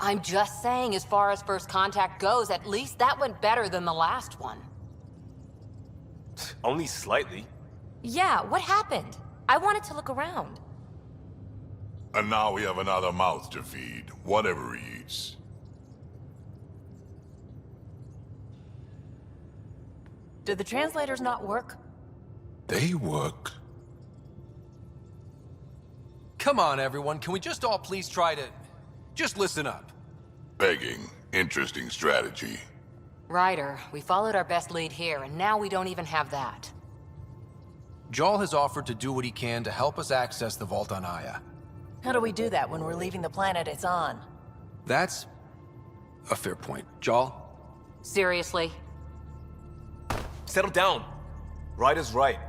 I'm just saying, as far as first contact goes, at least that went better than the last one. Only slightly. Yeah, what happened? I wanted to look around. And now we have another mouth to feed, whatever he eats. Did the translators not work? They work. Come on, everyone. Can we just all please try to... just listen up? Begging. Interesting strategy. Ryder, we followed our best lead here, and now we don't even have that. Jarl has offered to do what he can to help us access the vault on Aya. How do we do that when we're leaving the planet it's on? That's a fair point. Jarl? Seriously? Settle down. Ryder's right.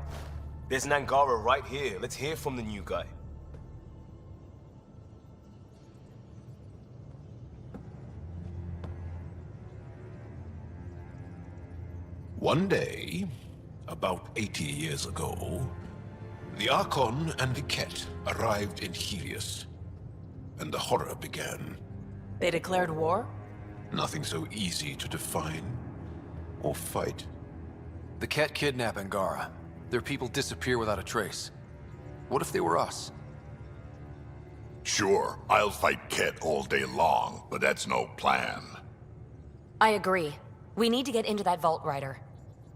There's an Angara right here. Let's hear from the new guy. One day, about 80 years ago, the Archon and the Kett arrived in Helios, and the horror began. They declared war? Nothing so easy to define or fight. The Kett kidnap Angara. Their people disappear without a trace. What if they were us? Sure, I'll fight Kett all day long, but that's no plan. I agree. We need to get into that vault, Ryder.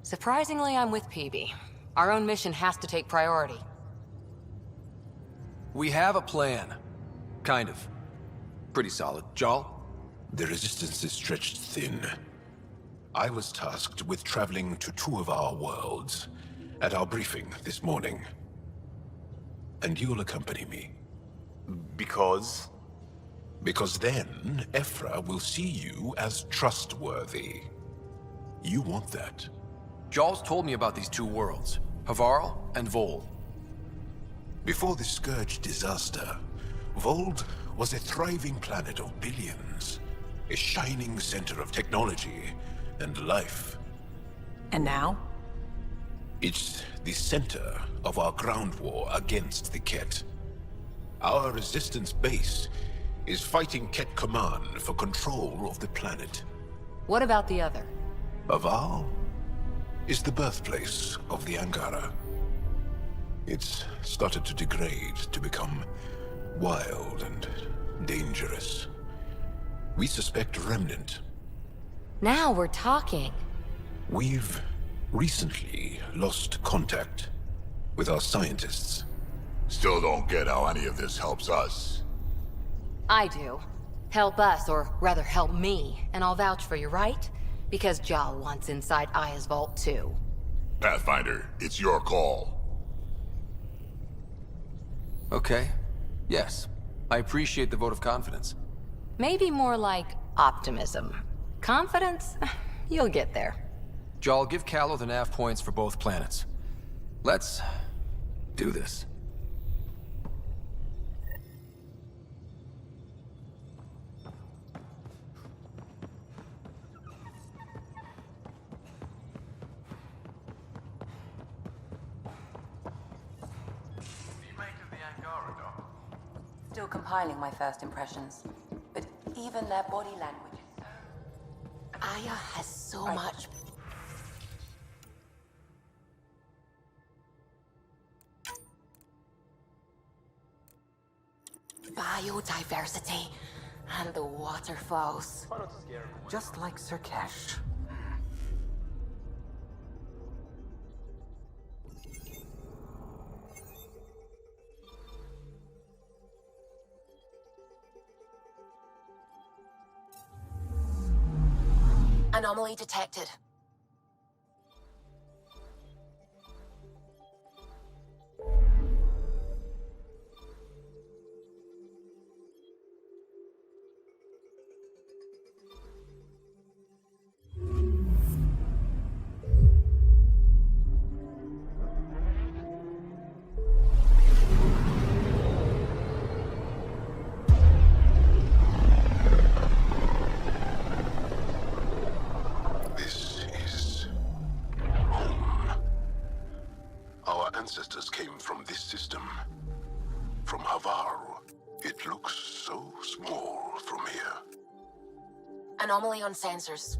Surprisingly, I'm with PB. Our own mission has to take priority. We have a plan. Kind of. Pretty solid. Jarl? The resistance is stretched thin. I was tasked with traveling to two of our worlds at our briefing this morning. And you'll accompany me. Because? Because then, Ephra will see you as trustworthy. You want that. Jarl's told me about these two worlds, Havarl and Vold. Before the Scourge disaster, Vold was a thriving planet of billions. A shining center of technology and life. And now? It's the center of our ground war against the Kett. Our resistance base is fighting Kett Command for control of the planet. What about the other? Havarl is the birthplace of the Angara. It's started to degrade, to become wild and dangerous. We suspect Remnant. Now we're talking. We've recently lost contact with our scientists. Still don't get how any of this helps us. I do. Help us, or rather help me, and I'll vouch for you, right? Because Jarl wants inside Aya's vault too. Pathfinder, it's your call. Okay. Yes. I appreciate the vote of confidence. Maybe more like optimism. Confidence? You'll get there. Jarl, give Callow the nav points for both planets. Let's do this. Still compiling my first impressions, but even their body language is so... Aya has so much. Biodiversity and the waterfalls. Just like Sirkesh. Anomaly detected. Ancestors came from this system, from Havarl. It looks so small from here. Anomaly on sensors.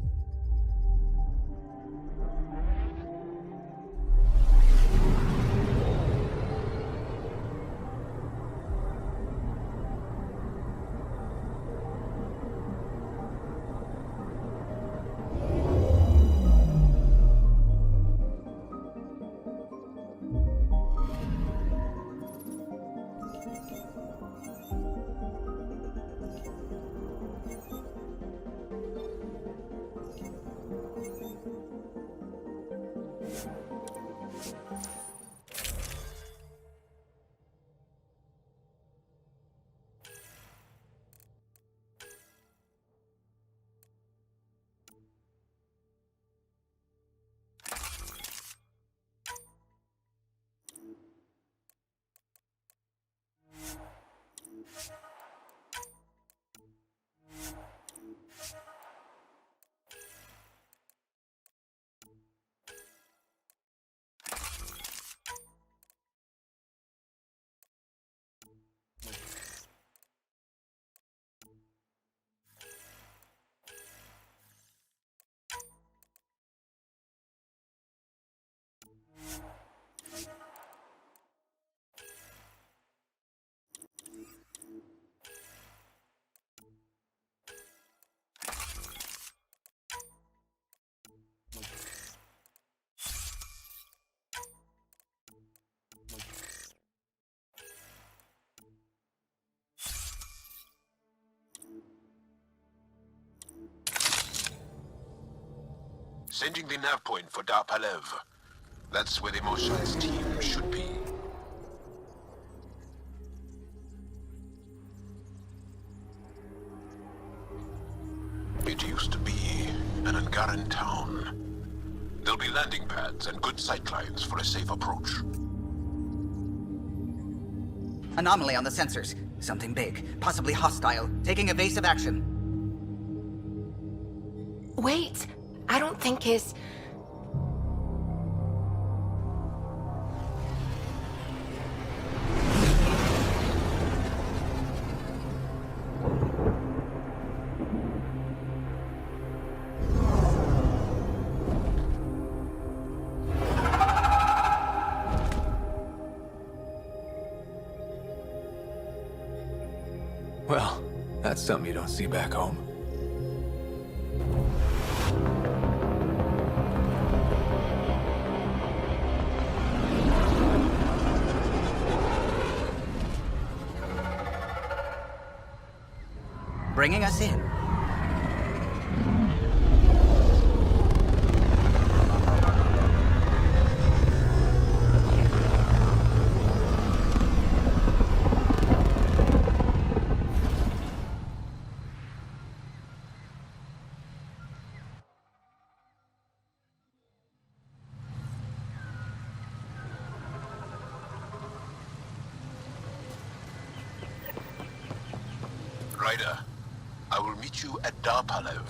Sending the nav point for Darpalev. That's where the Mosha's team should be. It used to be an Angaran town. There'll be landing pads and good sightlines for a safe approach. Anomaly on the sensors. Something big, possibly hostile, taking evasive action. Wait, I don't think his... Well, that's something you don't see back home. Bringing us in. Ryder, I will meet you at Darpalev.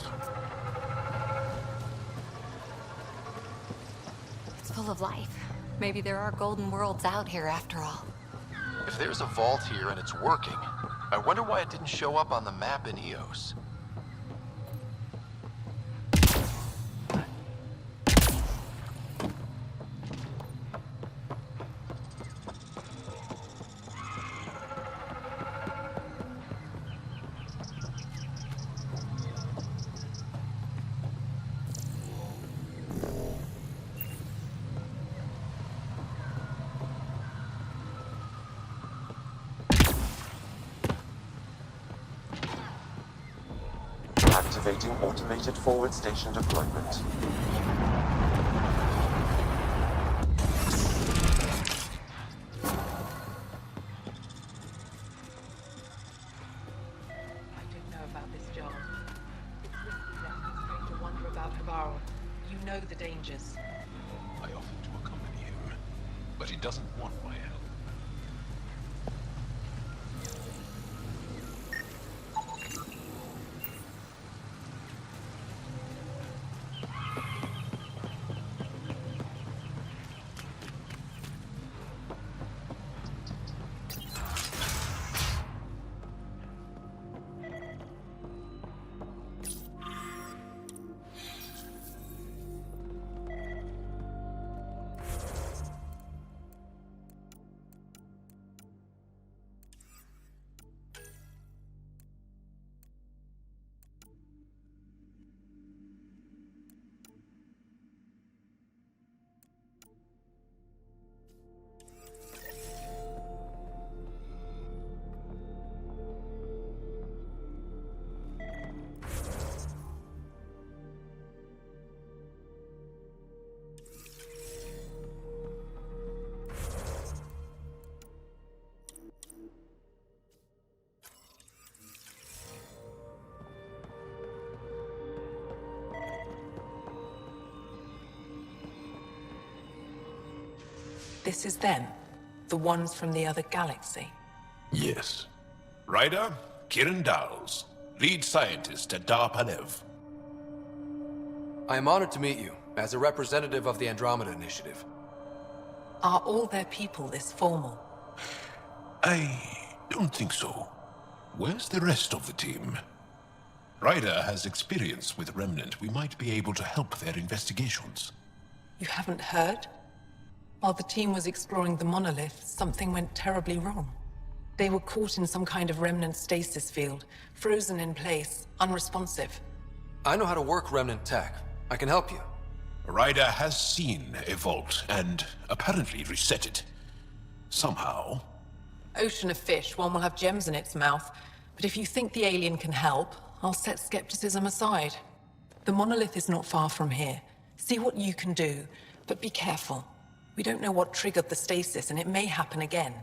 It's full of life. Maybe there are golden worlds out here after all. If there's a vault here and it's working, I wonder why it didn't show up on the map in EOS. Activating automated forward station deployment. I did know about this job. It's risky letting a stranger wonder about Navarro. You know the dangers. I offered to accompany him, but he doesn't want my help. This is them? The ones from the other galaxy? Yes. Ryder, Kiran Dals, lead scientist at Dar Palev. I am honored to meet you, as a representative of the Andromeda Initiative. Are all their people this formal? I don't think so. Where's the rest of the team? Ryder has experience with Remnant. We might be able to help their investigations. You haven't heard? While the team was exploring the monolith, something went terribly wrong. They were caught in some kind of Remnant stasis field, frozen in place, unresponsive. I know how to work Remnant tech. I can help you. Ryder has seen a vault and apparently reset it. Somehow. Ocean of fish, one will have gems in its mouth. But if you think the alien can help, I'll set skepticism aside. The monolith is not far from here. See what you can do, but be careful. We don't know what triggered the stasis, and it may happen again.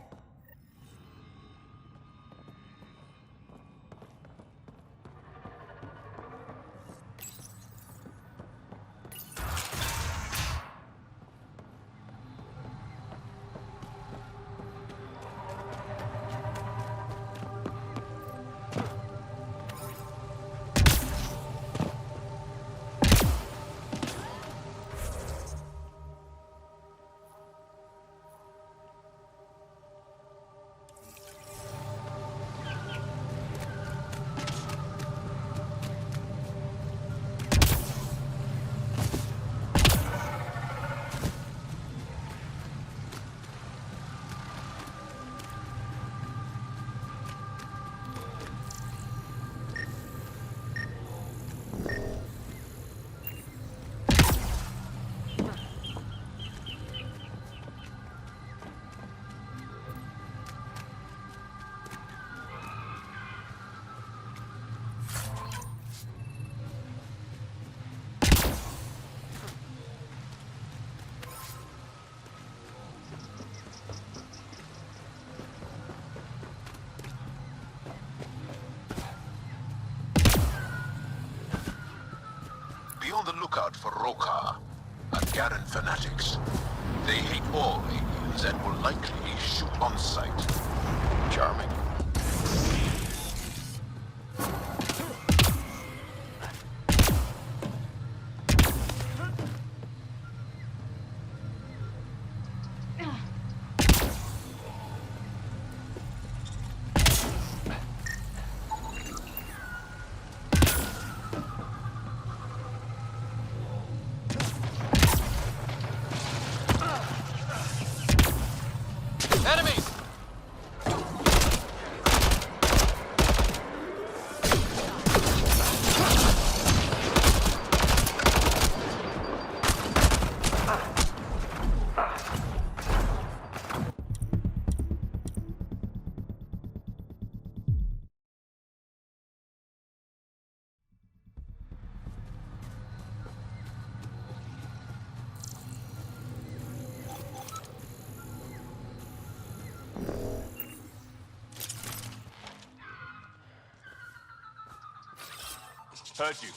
Be on the lookout for Roka and Garen fanatics. They hate all aliens and will likely shoot on sight. Charming. Enemies! Heard you.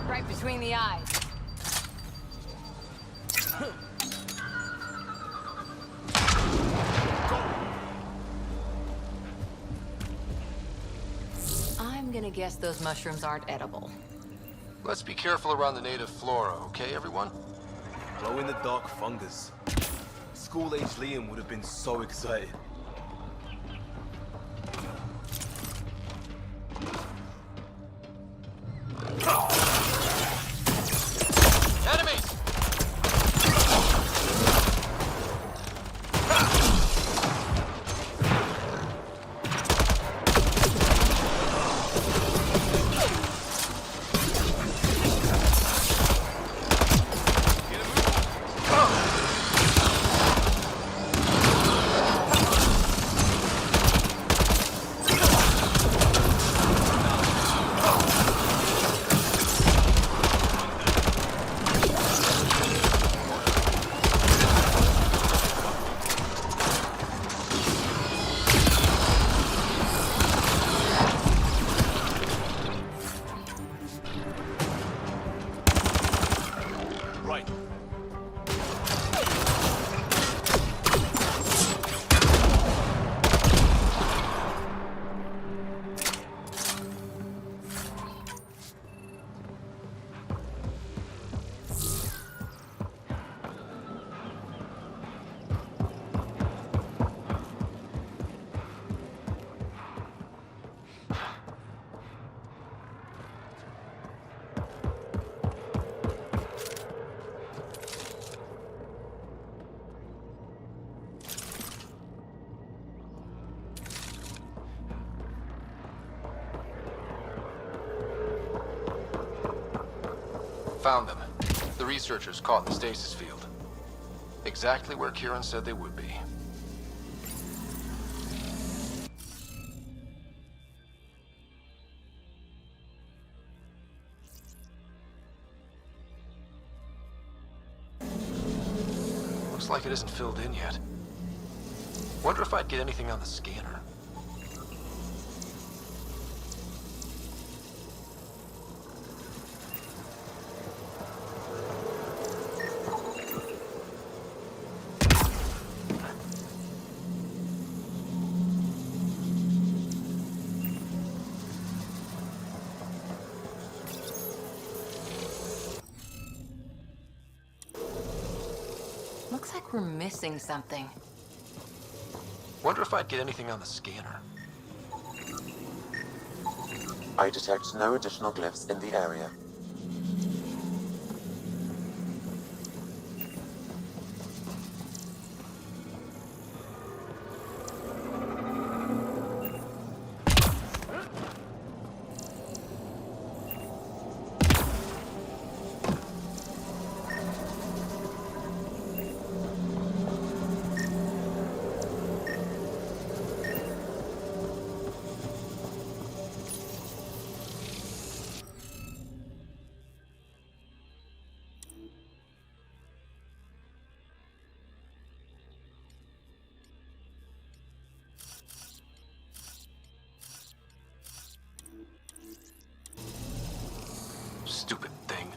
Right between the eyes. I'm gonna guess those mushrooms aren't edible. Let's be careful around the native flora, okay, everyone? Glow-in-the-dark fungus. School-age Liam would have been so excited. Enemies! Found them. The researchers caught in the stasis field. Exactly where Kieran said they would be. Looks like it isn't filled in yet. Wonder if I'd get anything on the scanner. Looks like we're missing something. Wonder if I'd get anything on the scanner. I detect no additional glyphs in the area. Stupid thing.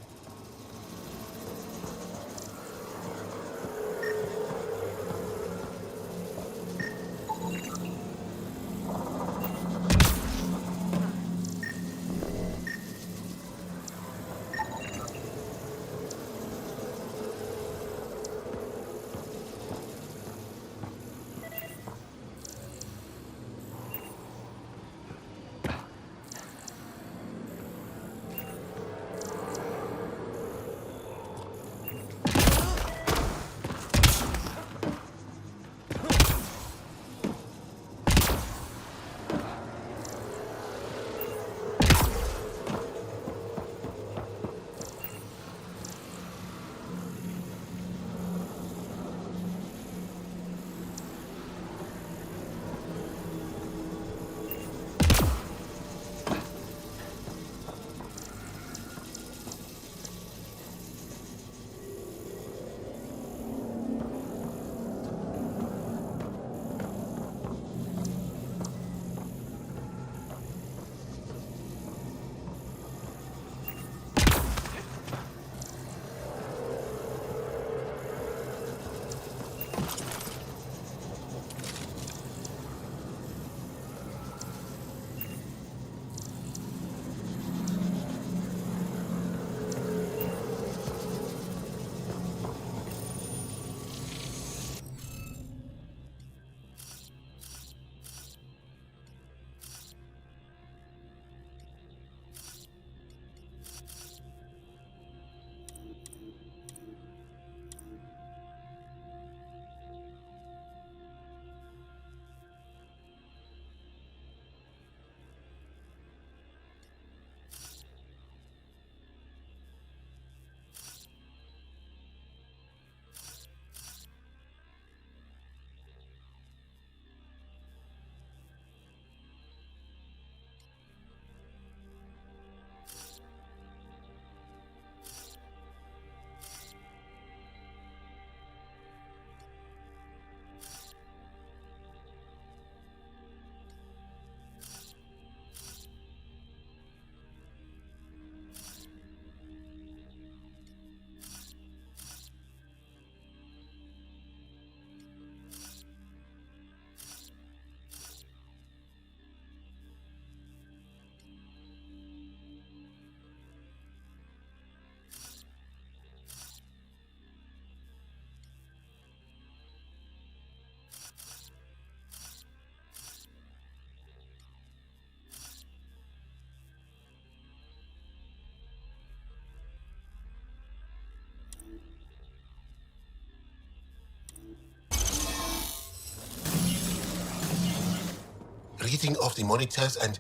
Reading of the monitors and...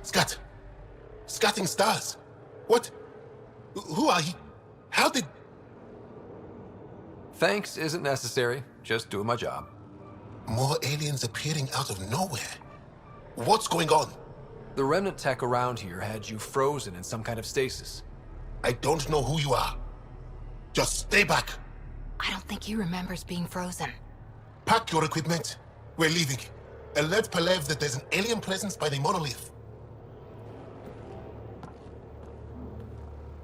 Scatting stars. What? Who are you? How did... Thanks isn't necessary. Just doing my job. More aliens appearing out of nowhere? What's going on? The Remnant tech around here had you frozen in some kind of stasis. I don't know who you are. Just stay back. I don't think he remembers being frozen. Pack your equipment. We're leaving. Alert Palev that there's an alien presence by the monolith.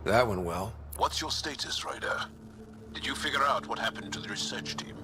That went well. What's your status, Ryder? Did you figure out what happened to the research team?